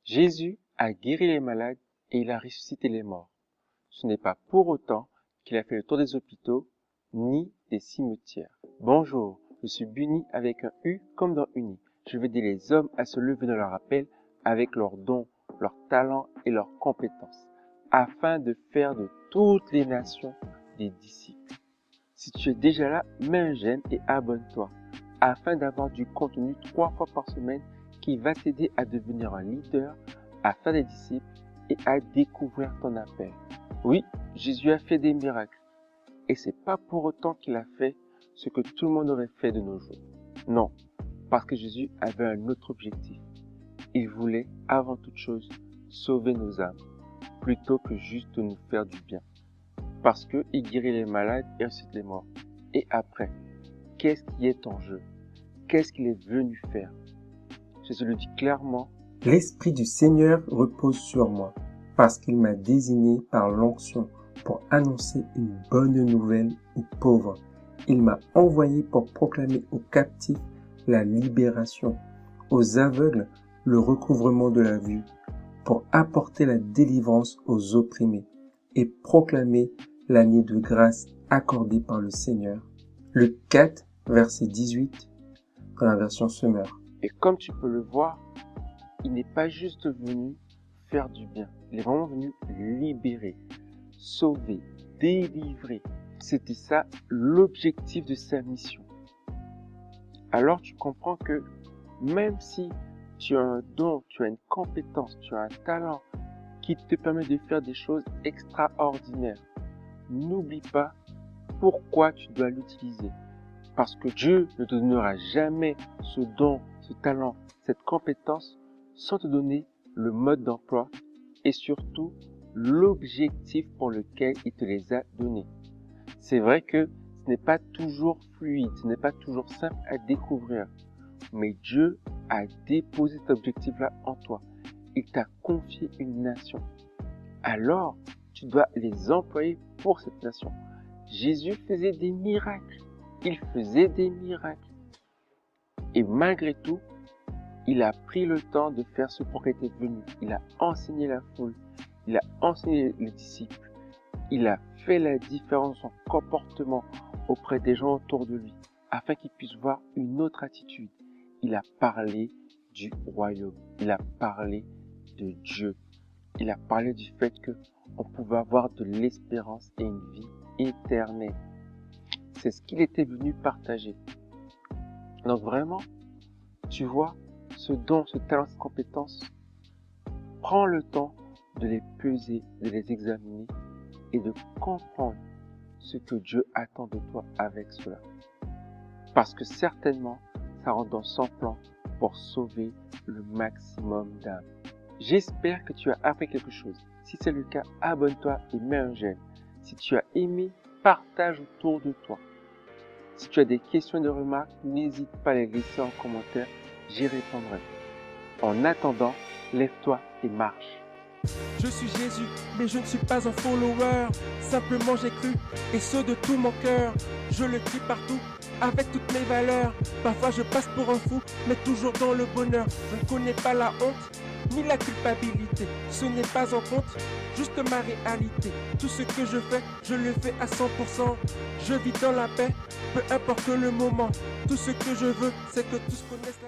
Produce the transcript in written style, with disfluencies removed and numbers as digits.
Jésus a guéri les malades et il a ressuscité les morts. Ce n'est pas pour autant qu'il a fait le tour des hôpitaux ni des cimetières. Bonjour, je suis Bunny avec un U comme dans Uni. Je vais aider les hommes à se lever dans leur appel avec leurs dons, leurs talents et leurs compétences, afin de faire de toutes les nations des disciples. Si tu es déjà là, mets un j'aime et abonne-toi, afin d'avoir du contenu 3 fois par semaine qui va t'aider à devenir un leader, à faire des disciples et à découvrir ton appel. Oui, Jésus a fait des miracles. Et c'est pas pour autant qu'il a fait ce que tout le monde aurait fait de nos jours. Non, parce que Jésus avait un autre objectif. Il voulait, avant toute chose, sauver nos âmes, plutôt que juste de nous faire du bien. Parce qu'il guérit les malades et ressuscite les morts. Et après, qu'est-ce qui est en jeu? Qu'est-ce qu'il est venu faire? Jésus le dit clairement. L'Esprit du Seigneur repose sur moi, parce qu'il m'a désigné par l'onction pour annoncer une bonne nouvelle aux pauvres. Il m'a envoyé pour proclamer aux captifs la libération, aux aveugles le recouvrement de la vue, pour apporter la délivrance aux opprimés et proclamer l'année de grâce accordée par le Seigneur. Luc 4, verset 18, dans la version Semeur. Et comme tu peux le voir, il n'est pas juste venu faire du bien. Il est vraiment venu libérer, sauver, délivrer. C'était ça l'objectif de sa mission. Alors tu comprends que même si tu as un don, tu as une compétence, tu as un talent qui te permet de faire des choses extraordinaires, n'oublie pas pourquoi tu dois l'utiliser. Parce que Dieu ne te donnera jamais ce don, ce talent, cette compétence sans te donner le mode d'emploi et surtout l'objectif pour lequel il te les a donnés. C'est vrai que ce n'est pas toujours fluide, ce n'est pas toujours simple à découvrir, mais Dieu a déposé cet objectif-là en toi. Il t'a confié une nation. Alors, tu dois les employer pour cette nation. Jésus faisait des miracles. Il faisait des miracles. Et malgré tout, il a pris le temps de faire ce pour qu'il était venu. Il a enseigné la foule. Il a enseigné les disciples. Il a fait la différence dans son comportement auprès des gens autour de lui, afin qu'ils puissent voir une autre attitude. Il a parlé du royaume. Il a parlé de Dieu. Il a parlé du fait qu'on pouvait avoir de l'espérance et une vie éternelle. C'est ce qu'il était venu partager. Donc vraiment, tu vois, ce don, ce talent, cette compétence, prends le temps de les peser, de les examiner et de comprendre ce que Dieu attend de toi avec cela. Parce que certainement, ça rentre dans son plan pour sauver le maximum d'âmes. J'espère que tu as appris quelque chose. Si c'est le cas, abonne-toi et mets un j'aime. Si tu as aimé, partage autour de toi. Si tu as des questions et des remarques, n'hésite pas à les laisser en commentaire, j'y répondrai. En attendant, lève-toi et marche. Je suis Jésus, mais je ne suis pas un follower. Simplement j'ai cru, et ce de tout mon cœur. Je le crie partout, avec toutes mes valeurs. Parfois je passe pour un fou, mais toujours dans le bonheur. Je ne connais pas la honte, ni la culpabilité. Ce n'est pas en compte, juste ma réalité. Tout ce que je fais, je le fais à 100%. Je vis dans la paix, peu importe le moment. Tout ce que je veux, c'est que tous connaissent la